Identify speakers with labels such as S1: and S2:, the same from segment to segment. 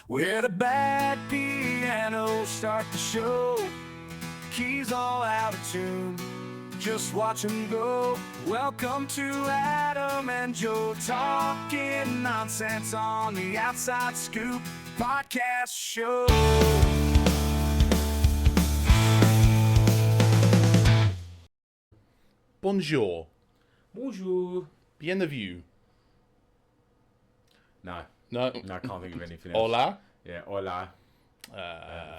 S1: where the bad pianos start the show. Keys all out of tune, just watch them go. Welcome to Adam and Joe talking nonsense on the Outside Scoop podcast show.
S2: Bonjour.
S3: Bonjour.
S2: Bienvenue.
S3: No,
S2: No.
S3: I can't think of anything else.
S2: Hola.
S3: Yeah, hola.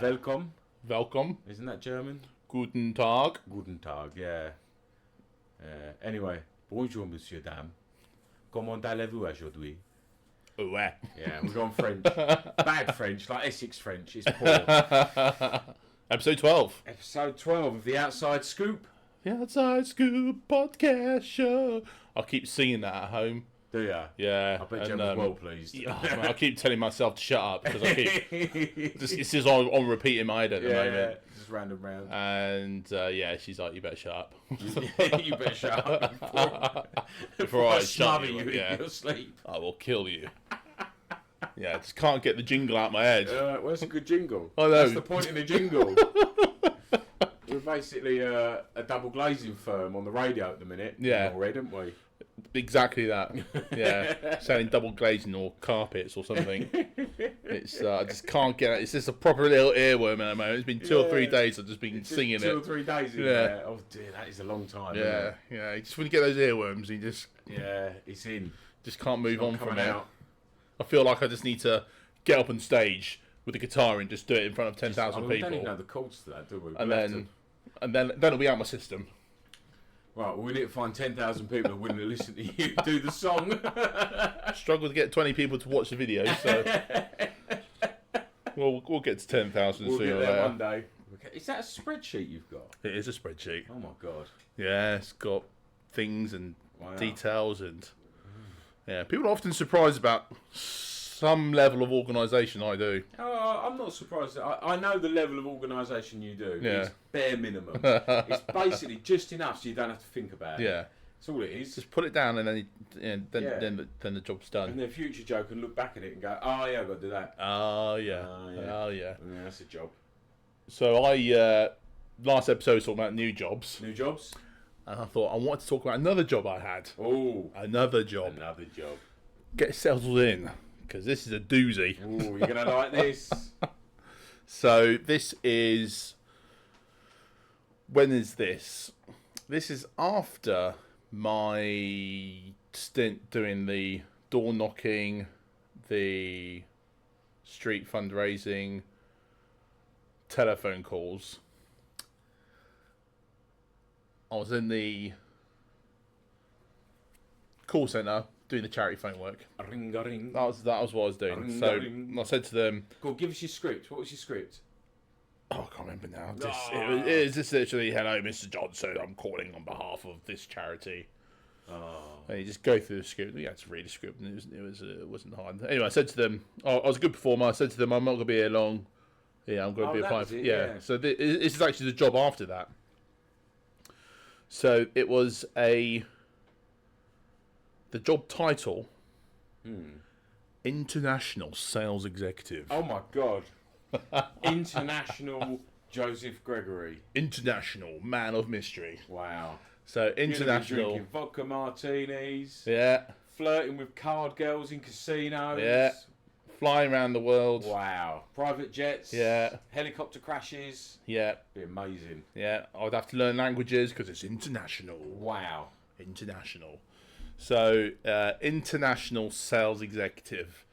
S3: Welcome.
S2: Welcome.
S3: Isn't that German?
S2: Guten Tag.
S3: Guten Tag, yeah. Anyway, bonjour, monsieur, dame. Comment allez-vous aujourd'hui?
S2: Ouais.
S3: Yeah, we're going French. Bad French, like Essex French. It's poor.
S2: Episode 12.
S3: Episode 12 of The Outside Scoop.
S2: The Outside Scoop podcast show. I'll keep singing that at home.
S3: Do ya?
S2: Yeah.
S3: I bet Jem was well pleased.
S2: I keep telling myself to shut up because I keep. It's just on repeat in my head at the moment.
S3: Yeah, just round and round.
S2: And yeah, she's like, "You better shut up."
S3: You better shut up
S2: Before I shut
S3: smother
S2: you.
S3: you
S2: Yeah.
S3: in your sleep.
S2: I will kill you. Yeah, I just can't get the jingle out of my head.
S3: Well, that's a good jingle.
S2: I know.
S3: That's the point in the jingle. We're basically a double glazing firm on the radio at the minute.
S2: Yeah.
S3: Already, haven't we?
S2: Exactly that. Yeah, selling double glazing or carpets or something. It's I just can't get it. It's just a proper little earworm at the moment. It's been 2 or 3 days I've just been singing it.
S3: 2 or 3 days in there. Oh dear, that is a long time.
S2: Yeah, yeah. You just when you get those earworms, you just
S3: It's in.
S2: just can't move on from it.
S3: Out.
S2: I feel like I just need to get up on stage with the guitar and just do it in front of 10,000
S3: We
S2: people.
S3: don't even know the chords to that, do we?
S2: And then it'll be out my system.
S3: Right, well, we need to find 10,000 people who are willing to listen to you do the song.
S2: Struggle to get 20 people to watch the video, so we'll get to 10,000
S3: We'll
S2: sooner
S3: get
S2: or
S3: there
S2: later.
S3: one day. Is that a spreadsheet you've got?
S2: It is a spreadsheet.
S3: Oh my god.
S2: Yeah, it's got things and
S3: Wow.
S2: details and yeah. People are often surprised about some level of organisation I do.
S3: Oh, I'm not surprised. I know the level of organisation you do.
S2: Yeah.
S3: It's bare minimum. It's basically just enough so you don't have to think about it.
S2: Yeah,
S3: That's all it is.
S2: just put it down and then
S3: Yeah.
S2: then the job's done.
S3: And then future Joe can look back at it and go, oh yeah, I've got to do that.
S2: Oh yeah,
S3: yeah.
S2: oh yeah.
S3: Yeah, that's a job.
S2: So I last episode was talking about new jobs,
S3: New jobs?
S2: and I thought I wanted to talk about another job I had.
S3: Oh,
S2: Another job.
S3: another job.
S2: Get settled in because this is a doozy.
S3: Oh, you're going to like this.
S2: So this is. When is this? This is after my stint doing the door knocking, the street fundraising, telephone calls. I was in the call centre doing the charity phone work.
S3: Ring-a-ring.
S2: That was what I was doing. So I said to them,
S3: Go on, give us your script. What was your script?
S2: "Oh, I can't remember now. It was just literally, hello, Mr. Johnson. I'm calling on behalf of this charity." And you just go through the script. You had to read the script, and it wasn't hard. Anyway, I said to them, I was a good performer. I said to them, "I'm not going to be here long. Yeah, I'm going to be
S3: that
S2: applying
S3: was
S2: for
S3: it,
S2: yeah."
S3: yeah.
S2: So this is actually the job after that. So it was the job title, International Sales Executive.
S3: Oh my god. International Joseph Gregory.
S2: International Man of Mystery.
S3: Wow.
S2: So
S3: You're gonna be
S2: international.
S3: drinking vodka martinis.
S2: Yeah,
S3: Flirting with card girls in casinos.
S2: yeah. Flying around the world.
S3: Wow. Private jets.
S2: Yeah.
S3: Helicopter crashes.
S2: Yeah,
S3: Be amazing.
S2: yeah. I'd have to learn languages because it's international.
S3: Wow.
S2: International. So, international sales executive.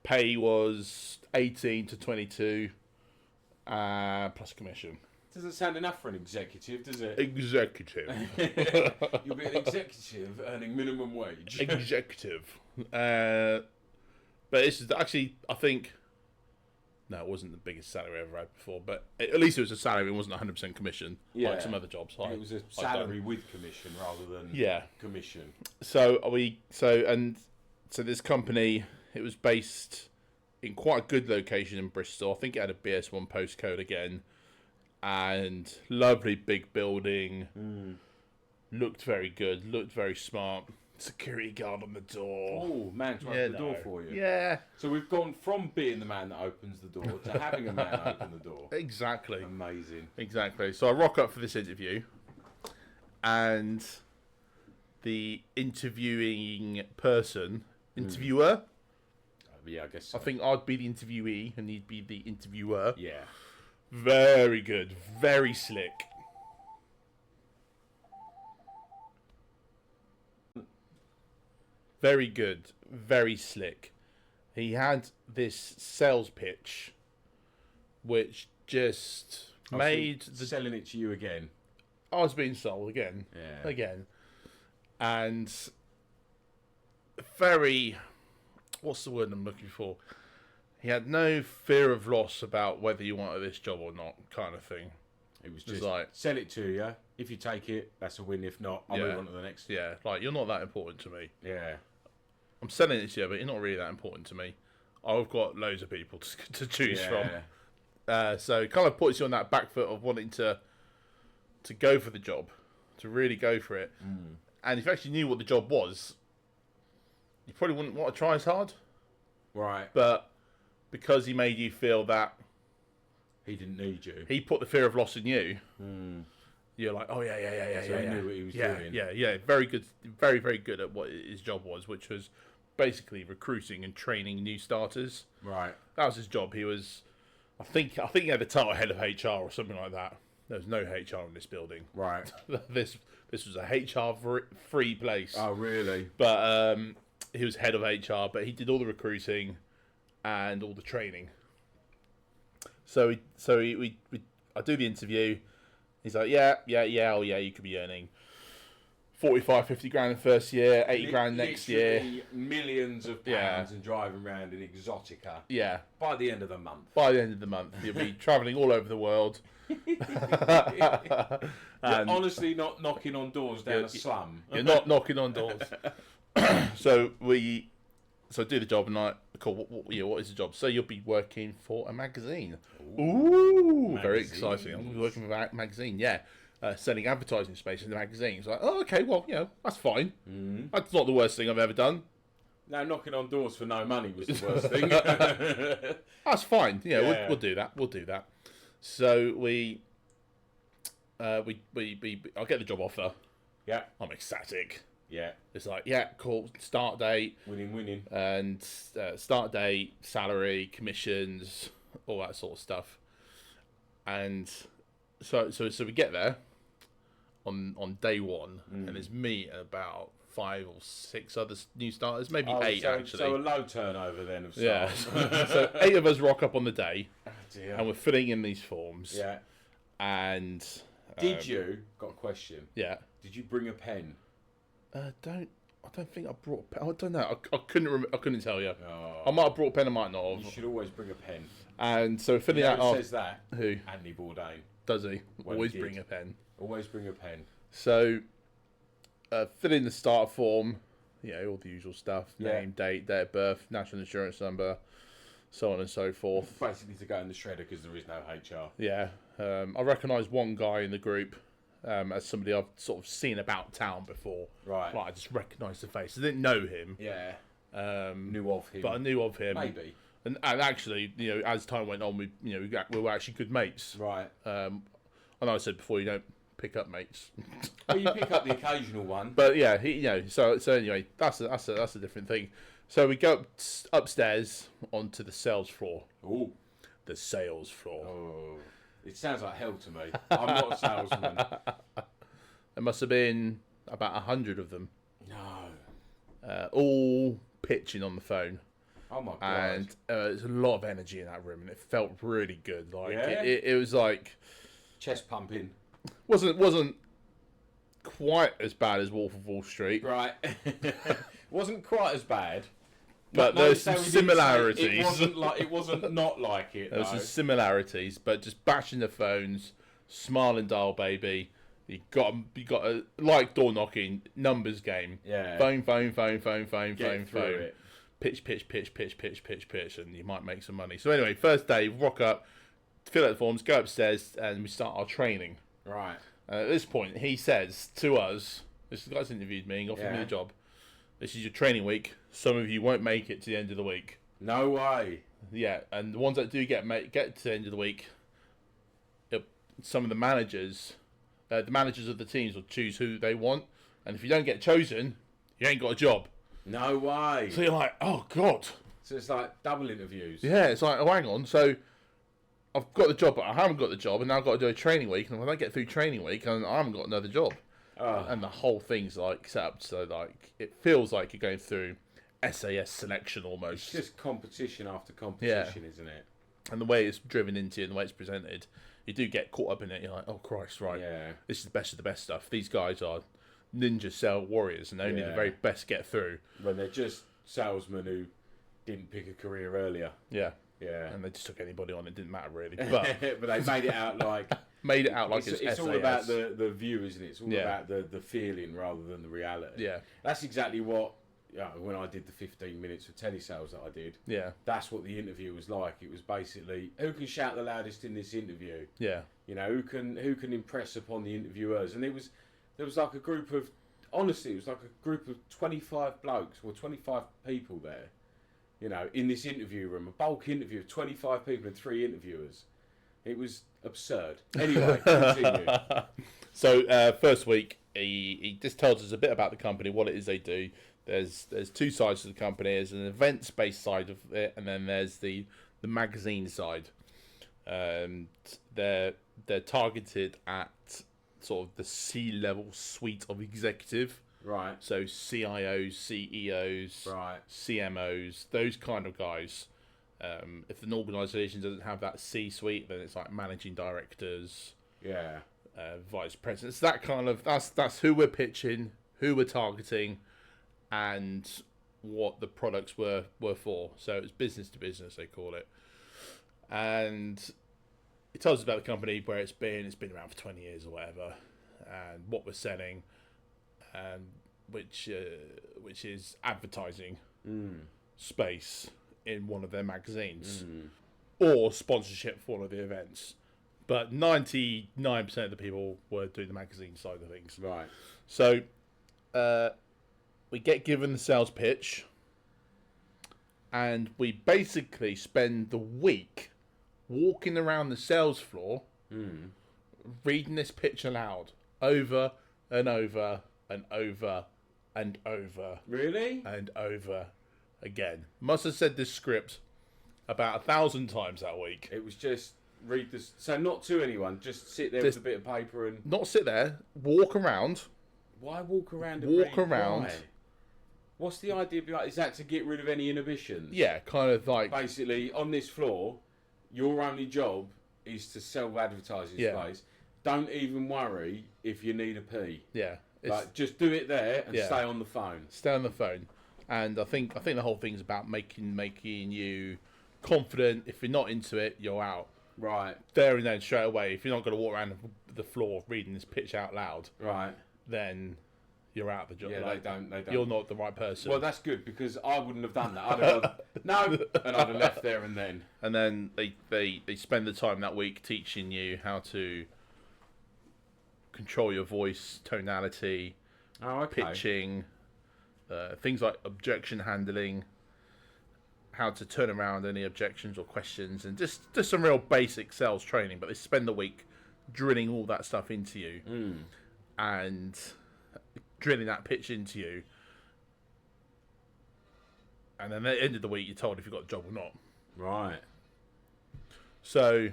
S2: Pay was 18 to 22, plus commission.
S3: Doesn't sound enough for an executive, does it?
S2: Executive.
S3: You'll be an executive earning minimum wage.
S2: Executive. But this is actually, I think, no, it wasn't the biggest salary I ever had before, but at least it was a salary. It wasn't 100% commission like some other jobs.
S3: It was a salary with commission rather than commission.
S2: So this company, it was based in quite a good location in Bristol. I think it had a BS1 postcode again, and lovely big building. Looked very good. Looked very smart. security guard on the door.
S3: Oh, man to
S2: Yeah,
S3: open the door for you.
S2: Yeah,
S3: So we've gone from being the man that opens the door to having a man open the door.
S2: exactly.
S3: Amazing.
S2: Exactly. So I rock up for this interview, and the interviewing interviewer,
S3: Yeah, I guess so.
S2: I think I'd be the interviewee and he'd be the interviewer.
S3: Yeah.
S2: Very good. Very slick. Very good. Very slick. He had this sales pitch, which just made the...
S3: Selling it to you again.
S2: I was being sold again.
S3: Yeah.
S2: Again. And very... What's the word I'm looking for? He had no fear of loss about whether you wanted this job or not, kind of thing.
S3: It was
S2: It's
S3: just
S2: like...
S3: sell it to you. If you take it, that's a win. If not, I'll move on to the next.
S2: Yeah, like, you're not that important to me.
S3: Yeah.
S2: I'm selling it to you, but you're not really that important to me. I've got loads of people to choose from. So it kind of puts you on that back foot of wanting to go for the job, to really go for it. And if you actually knew what the job was, you probably wouldn't want to try as hard.
S3: Right.
S2: But because he made you feel that
S3: He didn't need you.
S2: he put the fear of loss in you, you're like, oh yeah.
S3: So he knew what he was doing.
S2: Yeah. Very good, very, very good at what his job was, which was basically recruiting and training new starters.
S3: Right.
S2: That was his job. He was, I think he had the title head of HR or something like that. There was no HR in this building.
S3: Right.
S2: This was a HR free place.
S3: Oh, really?
S2: But he was head of HR, but he did all the recruiting and all the training. So I do the interview. He's like, yeah, you could be earning 45, 50 grand in the first year, 80 grand next year.
S3: Millions of pounds and driving around in Exotica.
S2: Yeah.
S3: By the end of the month.
S2: By the end of the month, you'll be travelling all over the world.
S3: You're honestly not knocking on doors down a slum.
S2: You're not knocking on doors. So do the job and like, cool, what is the job? So you'll be working for a magazine. Ooh, very exciting. I'm working for a magazine, yeah. Selling advertising space in the magazine. It's like, oh, okay, well, that's fine. That's not the worst thing I've ever done.
S3: No, knocking on doors for no money was the worst thing.
S2: That's fine. Yeah, we'll do that. We'll do that. So I'll get the job offer.
S3: Yeah.
S2: I'm ecstatic.
S3: Yeah.
S2: It's like, yeah, cool. Start date.
S3: Winning.
S2: And start date, salary, commissions, all that sort of stuff. And so we get there on day one, and there's me and about 5 or 6 other new starters, maybe 8 actually.
S3: So a low turnover then of
S2: yeah.
S3: staff.
S2: So 8 of us rock up on the day,
S3: Dear.
S2: and we're filling in these forms.
S3: Yeah.
S2: And
S3: Did you? Got a question.
S2: Yeah.
S3: Did you bring a pen?
S2: I don't think I brought a pen. I don't know. I couldn't tell you.
S3: Oh.
S2: I might have brought a pen. I might not have.
S3: You should always bring a pen.
S2: And so filling
S3: Who
S2: out our...
S3: says that?
S2: Who?
S3: Anthony Bourdain.
S2: Does he?
S3: Well,
S2: Always
S3: he did.
S2: bring a pen.
S3: Always bring a pen.
S2: So fill in the starter form. All the usual stuff.
S3: Yeah.
S2: Name, date of birth, national insurance number, so on and so forth.
S3: Basically to go in the shredder because there is no HR.
S2: Yeah. I recognise one guy in the group as somebody I've sort of seen about town before.
S3: Right.
S2: Like, I just recognised the face. I didn't know him.
S3: Yeah.
S2: Knew
S3: of him.
S2: But I knew of him.
S3: Maybe.
S2: And actually, as time went on, we were actually good mates.
S3: Right.
S2: I know I said before, you don't pick up mates.
S3: Well, you pick up the occasional one.
S2: But yeah, so anyway, that's a different thing. So we go upstairs onto the sales floor.
S3: Ooh.
S2: The sales floor.
S3: Oh. It sounds like hell to me. I'm not a salesman.
S2: There must have been about 100 of them.
S3: No.
S2: All pitching on the phone.
S3: Oh my god.
S2: And there's a lot of energy in that room, and it felt really good. Like
S3: Yeah?
S2: it was like
S3: Chest pumping.
S2: wasn't quite as bad as Wolf of Wall Street,
S3: Right. Wasn't quite as bad.
S2: but
S3: No,
S2: there's some
S3: so we didn't say
S2: similarities.
S3: It wasn't not like it.
S2: There's
S3: no.
S2: some similarities, but just bashing the phones, smile and dial, baby. You got a like door knocking numbers game.
S3: Yeah.
S2: Phone,
S3: Get through it.
S2: pitch, and you might make some money. So anyway, first day, rock up, fill out the forms, go upstairs, and we start our training.
S3: Right.
S2: At this point, he says to us, this guy's interviewed me and offered me
S3: Yeah.
S2: the job. this is your training week. Some of you won't make it to the end of the week.
S3: No way.
S2: Yeah, and the ones that do get to the end of the week, some of the managers of the teams will choose who they want, and if you don't get chosen, you ain't got a job.
S3: No way.
S2: So you're like, oh god.
S3: So it's like double interviews.
S2: Yeah, it's like, oh hang on. So I've got the job, but I haven't got the job, and now I've got to do a training week, and if I don't get through training week, I haven't got another job. And the whole thing's like set up so like it feels like you're going through SAS selection almost.
S3: It's just competition after competition, isn't it?
S2: And the way it's driven into you and the way it's presented, you do get caught up in it. You're like, oh Christ, right?
S3: Yeah.
S2: This is the best of the best stuff. These guys are ninja cell warriors, and only the very best get through.
S3: When they're just salesmen who didn't pick a career earlier.
S2: Yeah.
S3: Yeah.
S2: And they just took anybody on. It didn't matter really. But
S3: but they made it out like
S2: it's
S3: it's all
S2: SAS.
S3: about the view, isn't it? It's all about the feeling rather than the reality.
S2: Yeah.
S3: That's exactly what when I did the 15 minutes of telesales that I did.
S2: Yeah.
S3: That's what the interview was like. It was basically who can shout the loudest in this interview.
S2: Yeah.
S3: You know, who can impress upon the interviewers. And there was like a group of, honestly, it was like a group of 25 blokes or 25 people there. You know, in this interview room, a bulk interview of 25 people and 3 interviewers. It was absurd. Anyway, continue.
S2: So first week, he just tells us a bit about the company, what it is they do. There's 2 sides to the company. There's an events-based side of it, and then there's the magazine side. They're targeted at sort of the C-level suite of executive.
S3: Right.
S2: So CIOs, CEOs,
S3: right.
S2: CMOs, those kind of guys. If an organisation doesn't have that C-suite, then it's like managing directors, vice presidents. That kind of that's who we're pitching, who we're targeting, and what the products were for. So it's business to business, they call it. And it tells us about the company, where it's been. It's been around for 20 years or whatever, and what we're selling. Which is advertising space in one of their magazines or sponsorship for one of the events. But 99% of the people were doing the magazine side of things.
S3: Right.
S2: So we get given the sales pitch, and we basically spend the week walking around the sales floor reading this pitch aloud over and over and over and over.
S3: Really?
S2: And over again. Must have said this script about 1,000 times that week.
S3: It was just read this. So not to anyone, just sit there with a bit of paper and...
S2: Not sit there, walk around.
S3: Why walk around and
S2: walk
S3: read?
S2: around.
S3: Why? What's the idea behind? Is that to get rid of any inhibitions?
S2: Yeah, kind of like...
S3: Basically, on this floor, your only job is to self-advertise this place. Don't even worry if you need a pee.
S2: Yeah.
S3: Like, just do it there and stay on the phone.
S2: Stay on the phone. And I think the whole thing's about making you confident. If you're not into it, you're out.
S3: Right.
S2: There and then, straight away. If you're not going to walk around the floor reading this pitch out loud,
S3: right,
S2: then you're out of the job.
S3: Yeah,
S2: like,
S3: they don't.
S2: You're not the right person.
S3: Well, that's good, because I wouldn't have done that. I'd have gone, no, and I'd have left there and then.
S2: And then they spend the time that week teaching you how to control your voice, tonality, pitching, things like objection handling, how to turn around any objections or questions, and just some real basic sales training. But they spend the week drilling all that stuff into you and drilling that pitch into you. And then at the end of the week, you're told if you've got a job or not.
S3: Right.
S2: So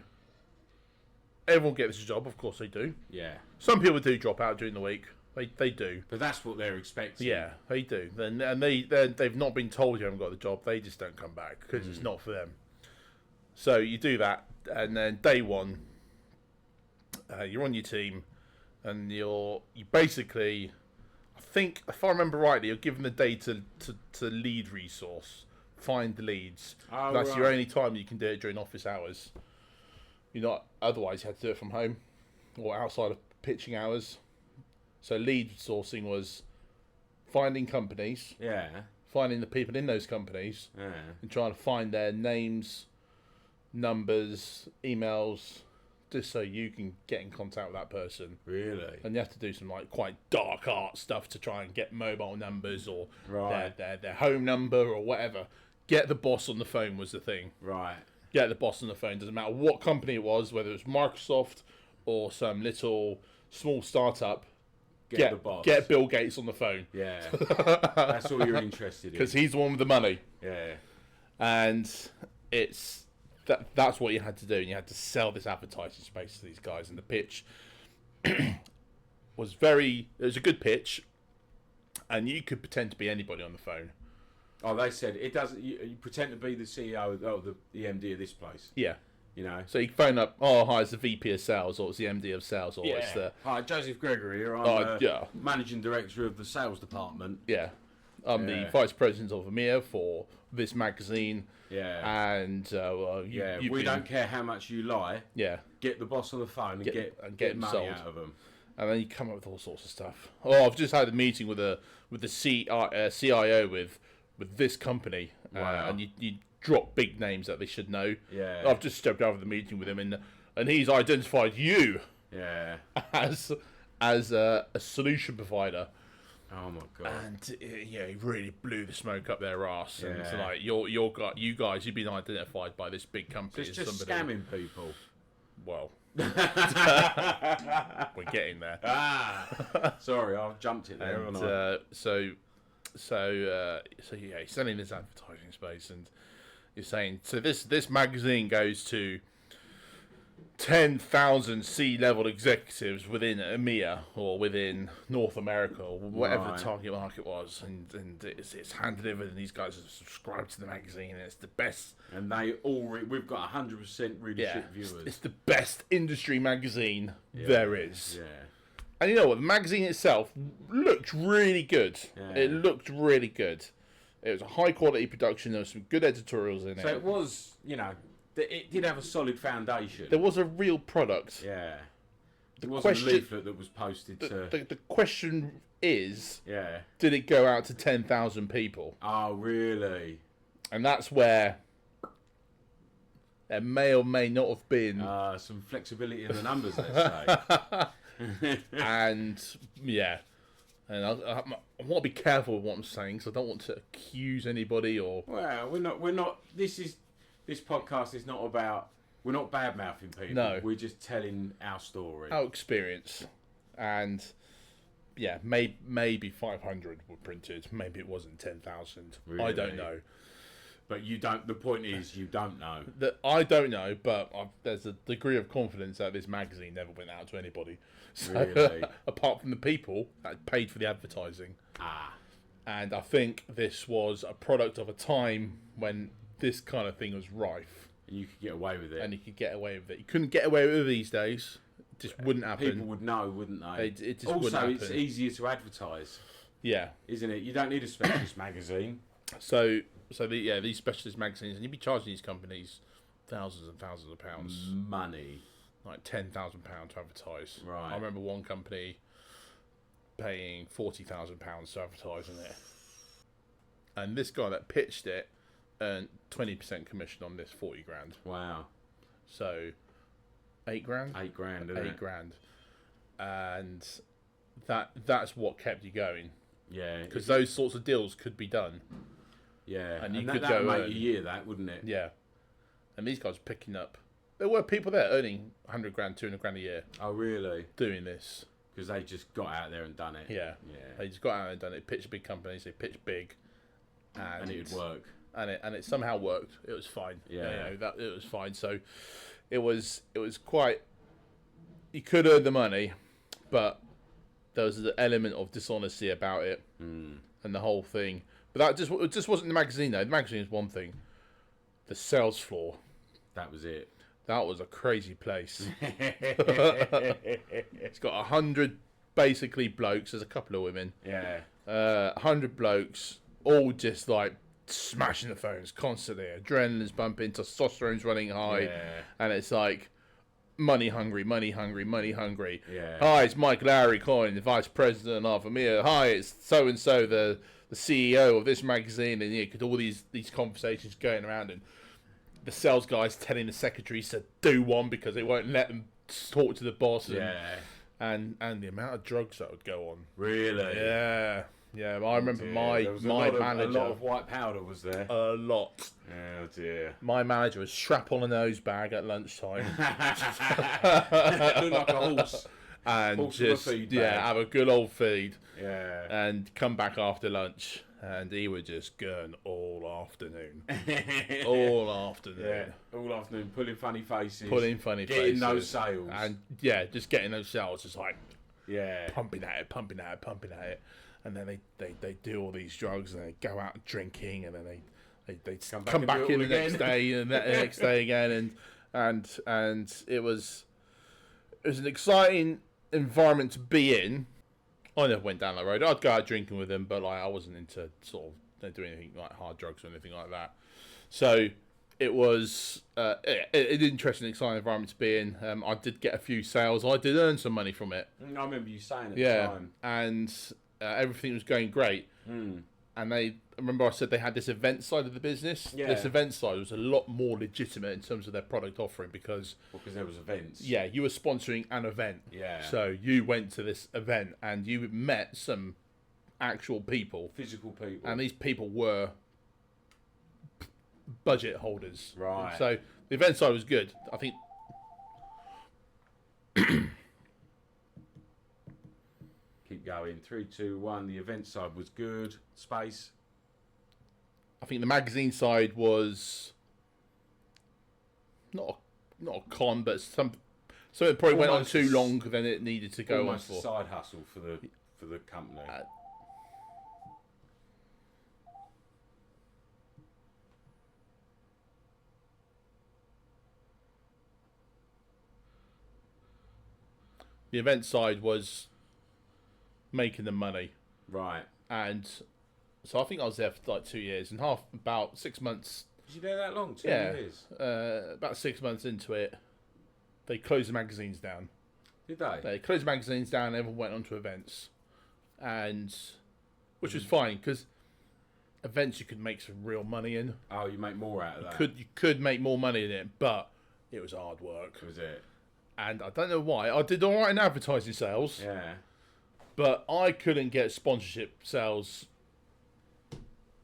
S2: everyone gets a job, of course they do.
S3: Yeah.
S2: Some people do drop out during the week. They do.
S3: But that's what they're expecting.
S2: Yeah, they do. And they've not been told you haven't got the job. They just don't come back because it's not for them. So you do that, and then day one, you're on your team, and you basically, I think, if I remember rightly, you're given the day to lead resource, find the leads.
S3: Oh,
S2: That's your only time you can do it during office hours. You're not, otherwise you had to do it from home or outside of pitching hours. So lead sourcing was finding companies, finding the people in those companies, and trying to find their names, numbers, emails, just so you can get in contact with that person.
S3: Really?
S2: And you have to do some like quite dark art stuff to try and get mobile numbers or their home number or whatever. Get the boss on the phone was the thing.
S3: Right.
S2: Get the boss on the phone. Doesn't matter what company it was, whether it was Microsoft or some little small startup.
S3: Get the boss.
S2: Get Bill Gates on the phone.
S3: Yeah. That's all you're interested in.
S2: Because he's the one with the money.
S3: Yeah.
S2: And that's what you had to do. And you had to sell this advertising space to these guys. And the pitch was it was a good pitch. And you could pretend to be anybody on the phone.
S3: Oh, they said it doesn't. You pretend to be the CEO, the MD of this place.
S2: Yeah.
S3: You know.
S2: So you phone up. Oh, hi, it's the VP of sales, or it's the MD of sales, or it's the.
S3: Hi, Joseph Gregory here. I'm managing director of the sales department.
S2: Yeah. I'm the vice president of EMEA for this magazine.
S3: Yeah.
S2: And
S3: we don't care how much you lie.
S2: Yeah.
S3: Get the boss on the phone and get money
S2: sold.
S3: out of them.
S2: And then you come up with all sorts of stuff. Oh, I've just had a meeting with the CIO with this company, and you drop big names that they should know.
S3: Yeah.
S2: I've just stepped out of the meeting with him, and he's identified you.
S3: Yeah.
S2: As a solution provider.
S3: Oh my god!
S2: And he really blew the smoke up their ass.
S3: Yeah.
S2: And it's like you guys, you've been identified by this big company.
S3: So it's just scamming people.
S2: Well, we're getting there.
S3: Sorry, I jumped it there.
S2: And, so he's selling this advertising space, and you're saying so this magazine goes to 10,000 C-level executives within EMEA or within North America or whatever the target market was, and it's hand delivered, and these guys are subscribed to the magazine, and it's the best.
S3: And we've got 100% readership viewers.
S2: It's the best industry magazine there is.
S3: Yeah.
S2: And you know what? The magazine itself looked really good.
S3: Yeah.
S2: It looked really good. It was a high quality production. There were some good editorials in it.
S3: So it was, it did have a solid foundation.
S2: There was a real product.
S3: Yeah. There wasn't a leaflet that was posted to...
S2: The question is,
S3: yeah,
S2: did it go out to 10,000 people?
S3: Oh, really?
S2: And that's where there may or may not have been...
S3: some flexibility in the numbers, let's say.
S2: And, yeah. And I want to be careful with what I'm saying, because I don't want to accuse anybody or...
S3: Well, we're not... This podcast is not about... We're not bad-mouthing people.
S2: No.
S3: We're just telling our story.
S2: Our experience. And, yeah, maybe 500 were printed. Maybe it wasn't 10,000.
S3: Really?
S2: I don't know.
S3: But you don't... The point is, you don't know.
S2: I don't know, but there's a degree of confidence that this magazine never went out to anybody. So,
S3: Really?
S2: apart from the people that paid for the advertising. And I think this was a product of a time when this kind of thing was rife.
S3: And you could get away with it.
S2: And you could get away with it. You couldn't get away with it these days. It just wouldn't happen.
S3: People would know, wouldn't they?
S2: It just wouldn't happen.
S3: Also, it's easier to advertise.
S2: Yeah.
S3: Isn't it? You don't need a specialist magazine.
S2: So these specialist magazines, and you'd be charging these companies thousands and thousands of pounds.
S3: Money.
S2: Like £10,000 to advertise.
S3: Right.
S2: I remember one company paying £40,000 to advertise in it. And this guy that pitched it earned 20% commission on this 40 grand.
S3: Wow.
S2: So, 8 grand?
S3: 8 grand, isn't it?
S2: 8 grand. And that's what kept you going.
S3: Yeah.
S2: Because those sorts of deals could be done.
S3: Yeah.
S2: And you
S3: that
S2: could
S3: would
S2: go
S3: make a year, that, wouldn't it?
S2: Yeah. And these guys were picking up. There were people there earning 100 grand, 200 grand a year.
S3: Oh, really?
S2: Doing this.
S3: Because they just got out there and done it.
S2: Yeah.
S3: Yeah.
S2: They just got out there and done it. Pitched big companies. They pitched big.
S3: And it would work.
S2: And it somehow worked. It was fine.
S3: Yeah.
S2: It was fine. So it was quite. You could earn the money, but there was an element of dishonesty about it, and the whole thing. But it just wasn't the magazine though. The magazine is one thing. The sales floor.
S3: That was it.
S2: That was a crazy place. It's got 100 basically blokes. There's a couple of women.
S3: Yeah.
S2: 100 blokes, all just like smashing the phones constantly. Adrenaline's bumping, testosterone's running high,
S3: Yeah.
S2: and it's like money hungry, money hungry, money hungry.
S3: Yeah.
S2: Hi, it's Mike Lowry calling, the vice president of EMEA. Hi, it's so and so, the CEO of this magazine, and you could all these conversations going around, and the sales guys telling the secretaries to do one because they won't let them talk to the boss.
S3: Yeah.
S2: And the amount of drugs that would go on.
S3: Really?
S2: Yeah. Yeah, I remember my manager.
S3: A lot of white powder was there.
S2: A lot.
S3: Oh dear.
S2: My manager was strap on a nose bag at lunchtime.
S3: Looked like a horse.
S2: And
S3: Horse
S2: just
S3: with a feed
S2: yeah,
S3: bag.
S2: have a good old feed.
S3: Yeah.
S2: And come back after lunch. And he would just gun all afternoon. All afternoon.
S3: Yeah. All afternoon, pulling funny faces.
S2: Getting
S3: Getting those sales.
S2: And yeah, just getting those sales, just like
S3: yeah.
S2: pumping at it. And then they do all these drugs, and they go out drinking, and then they come back in the next day, and the next day again, and it was an exciting environment to be in. I never went down that road. I'd go out drinking with them, but like I wasn't into sort of doing anything like hard drugs or anything like that. So it was an interesting, exciting environment to be in. I did get a few sales. I did earn some money from it.
S3: I remember you saying at the time.
S2: And everything was going great. And I remember I said they had this event side of the business.
S3: Yeah.
S2: This event side was a lot more legitimate in terms of their product offering because
S3: there was events.
S2: Yeah, you were sponsoring an event.
S3: Yeah.
S2: So you went to this event and you met some actual people.
S3: Physical people.
S2: And these people were budget holders.
S3: Right.
S2: So the event side was good. I think
S3: Keep going. 3, 2, 1. The event side was good. Space.
S2: I think the magazine side was not a con, but so it probably went on too long than it needed to go on
S3: almost
S2: for.
S3: a side hustle for the company.
S2: The event side was making the money,
S3: Right.
S2: and so I think I was there for like 2 years and half, about 6 months.
S3: Was you there that long? 2
S2: Yeah,
S3: years?
S2: about 6 months into it, they closed the magazines down.
S3: Did they?
S2: They closed the magazines down. Everyone went on to events, and which was fine because events you could make some real money in.
S3: Oh, you make more out of that.
S2: You could make more money in it, but it was hard work.
S3: Was it?
S2: And I don't know why. I did all right in advertising sales,
S3: Yeah.
S2: but I couldn't get sponsorship sales.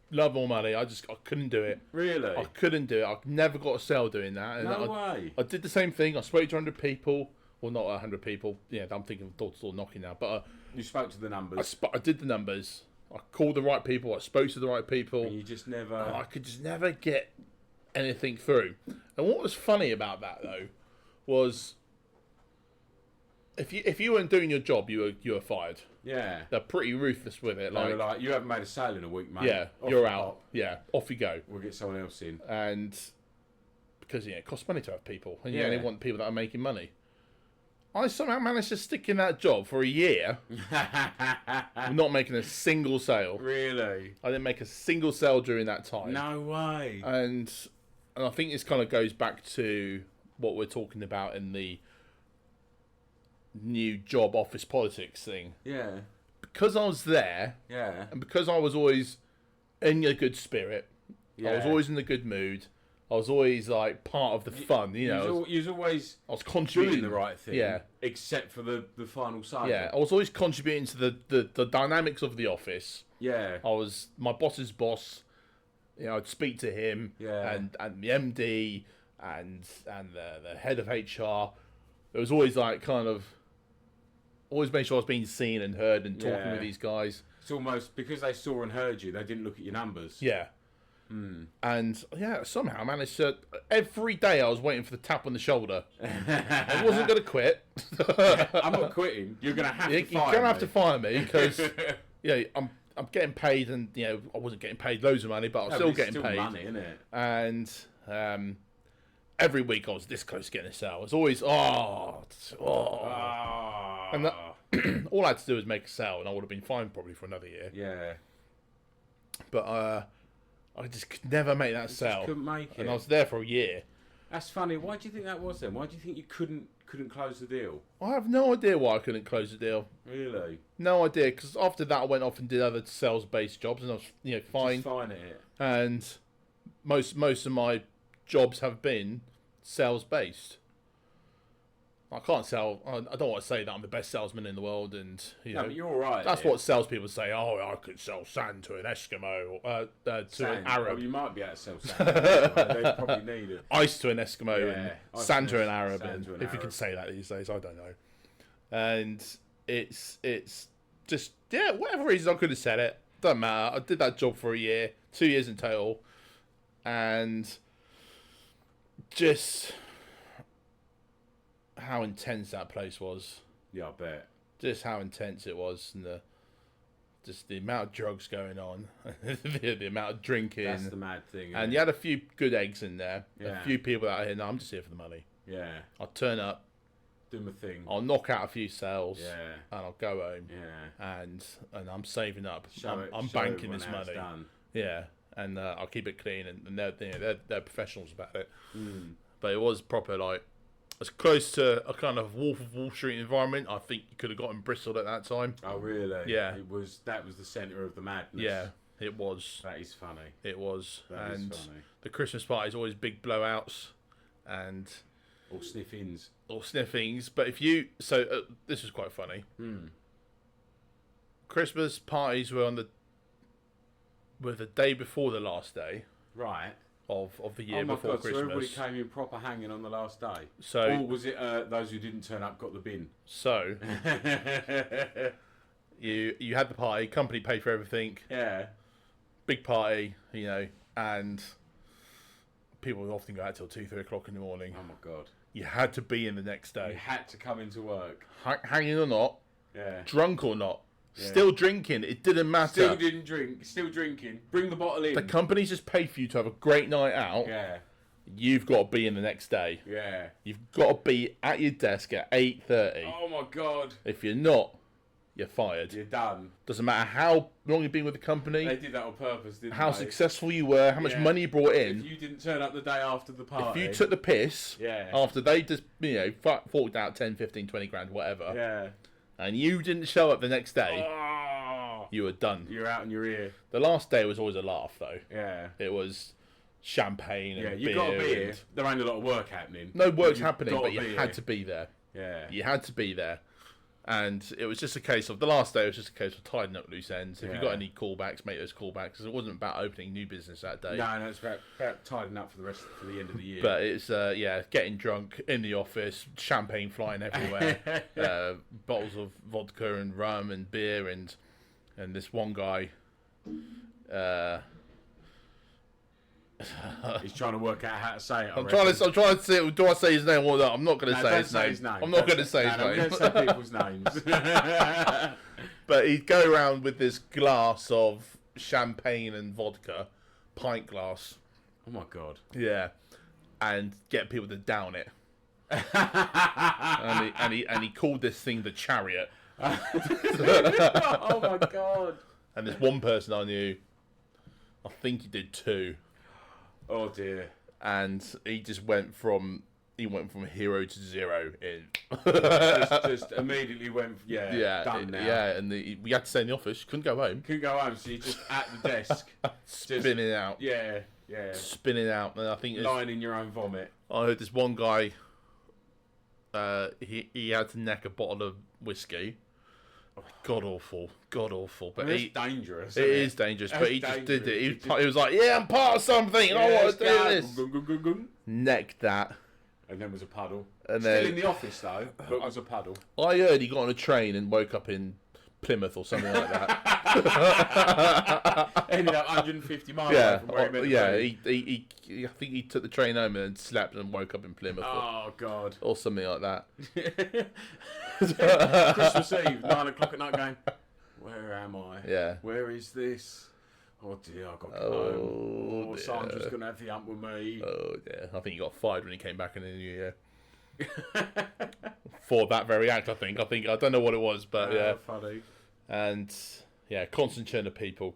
S2: Love or money, I couldn't do it.
S3: Really?
S2: I couldn't do it. I never got a sale doing that. And
S3: No way.
S2: I did the same thing. I spoke to 100 people. Well, not 100 people. Yeah, I'm thinking of door-to-door knocking now. But
S3: You spoke to the numbers.
S2: I did the numbers. I called the right people. I spoke to the right people.
S3: And you just never...
S2: I could just never get anything through. And what was funny about that, though, was if you weren't doing your job, you were fired.
S3: Yeah.
S2: They're pretty ruthless with it.
S3: They were like, you haven't made a sale in a week, mate.
S2: yeah,
S3: Off
S2: you're
S3: you
S2: out.
S3: pop.
S2: Yeah, off you go.
S3: We'll get someone else in.
S2: And because it costs money to have people, and you
S3: Yeah.
S2: only want people that are making money. I somehow managed to stick in that job for a year, not making a single sale.
S3: Really?
S2: I didn't make a single sale during that time.
S3: No way.
S2: And I think this kind of goes back to what we're talking about in the new job office politics thing.
S3: Yeah.
S2: Because I was there,
S3: Yeah.
S2: and because I was always in a good spirit, I was
S3: Yeah.
S2: always in a good mood. I was always like part of the fun, you know.
S3: You was always
S2: I was contributing
S3: doing the right thing.
S2: Yeah,
S3: Except for the final side.
S2: yeah. I was always contributing to the dynamics of the office.
S3: Yeah.
S2: I was my boss's boss. You know, I'd speak to him.
S3: Yeah.
S2: And the MD and the head of HR. It was always like kind of always make sure I was being seen and heard and talking
S3: Yeah.
S2: with these guys.
S3: It's almost because they saw and heard you, they didn't look at your numbers.
S2: Yeah. And yeah, somehow I managed to. Every day I was waiting for the tap on the shoulder. I wasn't going to quit.
S3: I'm not quitting. You're gonna have to
S2: You're
S3: fire
S2: going to have
S3: me.
S2: to fire me because yeah, I'm getting paid, and you know I wasn't getting paid loads of money, but I was
S3: No,
S2: still
S3: but it's
S2: getting
S3: still
S2: paid.
S3: money, isn't it?
S2: And every week I was this close to getting a sale. I was always and that, all I had to do was make a sale, and I would have been fine probably for another year.
S3: Yeah.
S2: But I just could never make that sale.
S3: Couldn't make it.
S2: And I was there for a year.
S3: That's funny. Why do you think that was then? Why do you think you couldn't close the deal?
S2: I have no idea why I couldn't close the deal.
S3: Really?
S2: No idea, because after that I went off and did other sales-based jobs, and I was fine.
S3: Just fine at it.
S2: And most of my jobs have been sales-based. I can't sell. I don't want to say that I'm the best salesman in the world, and
S3: No, but you're all right.
S2: that's what salespeople say. Oh, I could sell sand to an Eskimo, to an Arab.
S3: Oh, you might be able to sell sand. They probably need it.
S2: Ice to an Eskimo, and sand to an Arab, if you
S3: Arab.
S2: can say that these days, I don't know. And it's just whatever reason I could have said it. Doesn't matter. I did that job for a year, 2 years in total, and just how intense that place was.
S3: Yeah, I bet.
S2: Just how intense it was, and the amount of drugs going on, the amount of drinking.
S3: That's the mad thing.
S2: And you had a few good eggs in there.
S3: Yeah.
S2: A few people that are here. No, I'm just here for the money.
S3: Yeah.
S2: I'll turn up.
S3: Do my thing.
S2: I'll knock out a few sales.
S3: Yeah.
S2: And I'll go home.
S3: Yeah.
S2: And I'm saving up.
S3: Show
S2: I'm
S3: show
S2: banking this
S3: everyone how it's
S2: money.
S3: done.
S2: Yeah. And I'll keep it clean, and they're professionals about it.
S3: Mm.
S2: But it was proper, like, as close to a kind of Wolf of Wall Street environment I think you could have got in Bristol at that time.
S3: Oh, really?
S2: Yeah.
S3: That was the centre of the madness.
S2: Yeah, it was.
S3: That is funny.
S2: It was.
S3: That
S2: and
S3: is funny.
S2: the Christmas parties always big blowouts and
S3: Or sniff-ins.
S2: or sniffings. But this was quite funny. Christmas parties were the day before the last day
S3: Right.
S2: of the year
S3: Oh my
S2: before
S3: God,
S2: Christmas.
S3: so everybody came in proper hanging on the last day?
S2: So-
S3: or was it those who didn't turn up got the bin?
S2: So you had the party, company paid for everything,
S3: Yeah.
S2: big party, and people would often go out till 2-3 o'clock in the morning.
S3: Oh my God.
S2: You had to be in the next
S3: You
S2: day,
S3: had to come into work.
S2: hanging or not,
S3: Yeah.
S2: drunk or not,
S3: Yeah.
S2: still drinking. It didn't matter.
S3: Still didn't drink. Still drinking. Bring the bottle in.
S2: The company's just paid for you to have a great night out.
S3: Yeah.
S2: You've got to be in the next day.
S3: Yeah.
S2: You've got to be at your desk at 8:30.
S3: Oh my God.
S2: If you're not, you're fired.
S3: You're done.
S2: Doesn't matter how long you've been with the company,
S3: They did that on purpose, didn't
S2: how
S3: they?
S2: successful you were, how much
S3: Yeah.
S2: money you brought
S3: If
S2: in.
S3: you didn't turn up the day after the
S2: If
S3: party.
S2: you took the piss
S3: Yeah.
S2: after they just, forked out 10, 15, 20 grand, whatever,
S3: Yeah.
S2: and you didn't show up the next day,
S3: Oh,
S2: you were done.
S3: you're out in your ear.
S2: The last day was always a laugh, though.
S3: Yeah.
S2: It was champagne and
S3: Yeah,
S2: beer.
S3: you got to be here.
S2: and-
S3: There ain't a lot of work happening.
S2: No work's
S3: You've
S2: happening,
S3: gotta
S2: but you
S3: be
S2: had
S3: here.
S2: to be there.
S3: Yeah.
S2: You had to be there. And it was just a case of, the last day was just a case of tidying up loose ends. If you
S3: Yeah.
S2: got any callbacks, make those callbacks. Because it wasn't about opening new business that day.
S3: No, it's about tidying up for the end of the year.
S2: But it's, getting drunk in the office, champagne flying everywhere, bottles of vodka and rum and beer, and this one guy,
S3: He's trying to work out how to say it.
S2: I'm trying to say, do I say his name or not? I'm not going to
S3: No,
S2: say
S3: don't
S2: his
S3: say
S2: name.
S3: his name.
S2: I'm not going to say his
S3: We
S2: name.
S3: don't say people's names.
S2: But he'd go around with this glass of champagne and vodka, pint glass,
S3: Oh my God.
S2: yeah, and get people to down it. and he called this thing the Chariot.
S3: Oh my God.
S2: And there's one person I knew, I think he did 2,
S3: Oh dear.
S2: and he just went from hero to zero in.
S3: Just immediately went, done now.
S2: Yeah, and we had to stay in the office. Couldn't go home.
S3: Couldn't go home, so you're just at the desk.
S2: Spinning out.
S3: Yeah.
S2: Spinning out. And I think
S3: Lying in your own vomit.
S2: I heard this one guy, he had to neck a bottle of whiskey. God awful. But
S3: I mean, it's dangerous.
S2: it
S3: isn't
S2: is dangerous,
S3: That's
S2: but he just did
S3: dangerous.
S2: it. He was like, yeah, I'm part of something, and I want to do this.
S3: Gung.
S2: Necked that.
S3: And then was a puddle.
S2: And
S3: Still
S2: then-
S3: in the office though, but was a puddle.
S2: I heard he got on a train and woke up in Plymouth or something like that.
S3: Ended up 150 miles away from where he meant to be.
S2: I think he took the train home and slept and woke up in Plymouth
S3: Oh God.
S2: or something like that.
S3: Christmas Eve, 9 o'clock at night going, where am I?
S2: Yeah.
S3: Where is this? Oh dear, I've got to go
S2: Oh,
S3: home. Oh,
S2: dear.
S3: Sandra's going to have the hump with me.
S2: Oh yeah, I think he got fired when he came back in the new year for that very act. I don't know what it was, but yeah.
S3: Funny.
S2: And yeah, constant churn of people.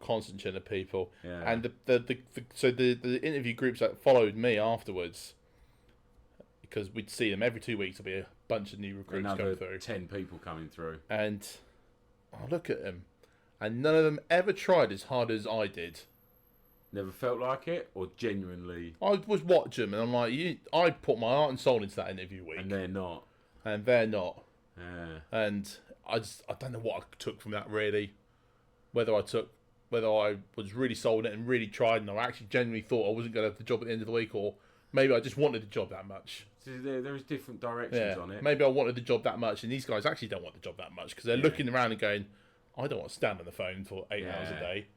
S3: Yeah.
S2: And the interview groups that followed me afterwards, because we'd see them every 2 weeks. There'd be a bunch of new recruits
S3: Another
S2: going through,
S3: 10 people coming through.
S2: and I look at them, and none of them ever tried as hard as I did.
S3: Never felt like it, or genuinely,
S2: I was watching them, and I'm like, I put my heart and soul into that interview week,
S3: and they're not.
S2: and they're not.
S3: Yeah.
S2: And I don't know what I took from that really. Whether I was really sold it and really tried, and I actually genuinely thought I wasn't going to have the job at the end of the week, or maybe I just wanted the job that much.
S3: So there is different directions on it.
S2: Maybe I wanted the job that much, and these guys actually don't want the job that much because they're looking around and going, I don't want to stand on the phone for 8 hours a day,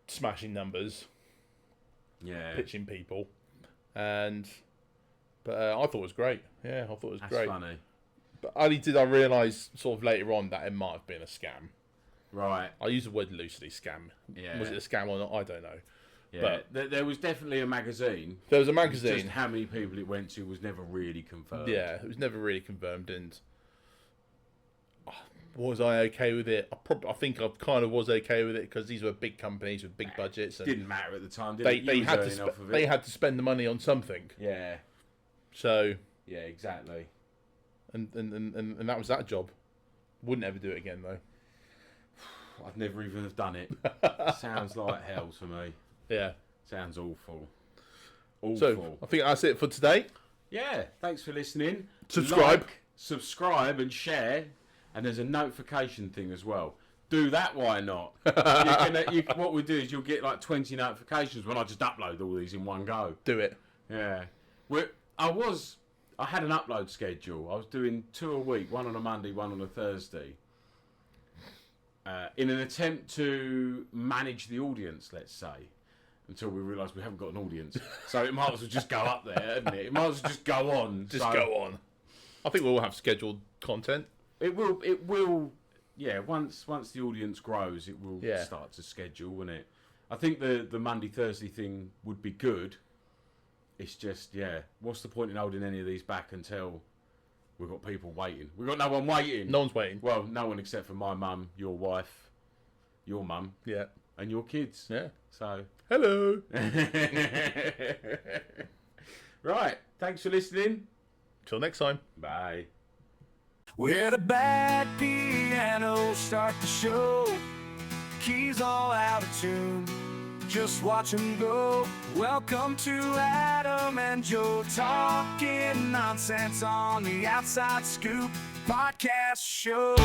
S2: smashing numbers, pitching people, but I thought it was great. Yeah, I thought it was great.
S3: That's funny.
S2: But only did I realise sort of later on that it might have been a scam.
S3: Right.
S2: I use the word loosely, scam.
S3: Yeah.
S2: Was it a scam or not? I don't know.
S3: Yeah, but there was definitely a magazine.
S2: There was a magazine.
S3: Just how many people it went to was never really confirmed.
S2: Yeah, it was never really confirmed. And was I okay with it? I think I kind of was okay with it because these were big companies with big budgets. And
S3: didn't matter at the time, did
S2: they,
S3: it?
S2: they had to they had to spend the money on something.
S3: Yeah.
S2: So.
S3: Yeah, exactly.
S2: And that was that job. Wouldn't ever do it again though.
S3: I'd never even have done it. Sounds like hell to me.
S2: Yeah.
S3: Sounds awful. Awful.
S2: So, I think that's it for today.
S3: Yeah, thanks for listening.
S2: Subscribe.
S3: Subscribe and share. And there's a notification thing as well. Do that, why not? What we do is you'll get like 20 notifications when I just upload all these in one go.
S2: Do it.
S3: Yeah. I had an upload schedule. I was doing 2 a week, one on a Monday, one on a Thursday. In an attempt to manage the audience, let's say, until we realise we haven't got an audience. So it might as well just go up there, isn't it? It might as well just go on.
S2: Go on. I think we'll have scheduled content.
S3: It will. Yeah, once the audience grows, it will start to schedule, won't it? I think the Monday, Thursday thing would be good. It's just, what's the point in holding any of these back until we've got people waiting? We've got no one waiting.
S2: No one's waiting.
S3: Well, no one except for my mum, your wife, your mum.
S2: Yeah.
S3: And your kids.
S2: Yeah.
S3: So.
S2: Hello.
S3: Right. Thanks for listening.
S2: Till next time.
S3: Bye.
S1: Where the bad pianos start to show, keys all out of tune, just watch them go. Welcome to Adam and Joe talking nonsense on the Outside Scoop podcast show.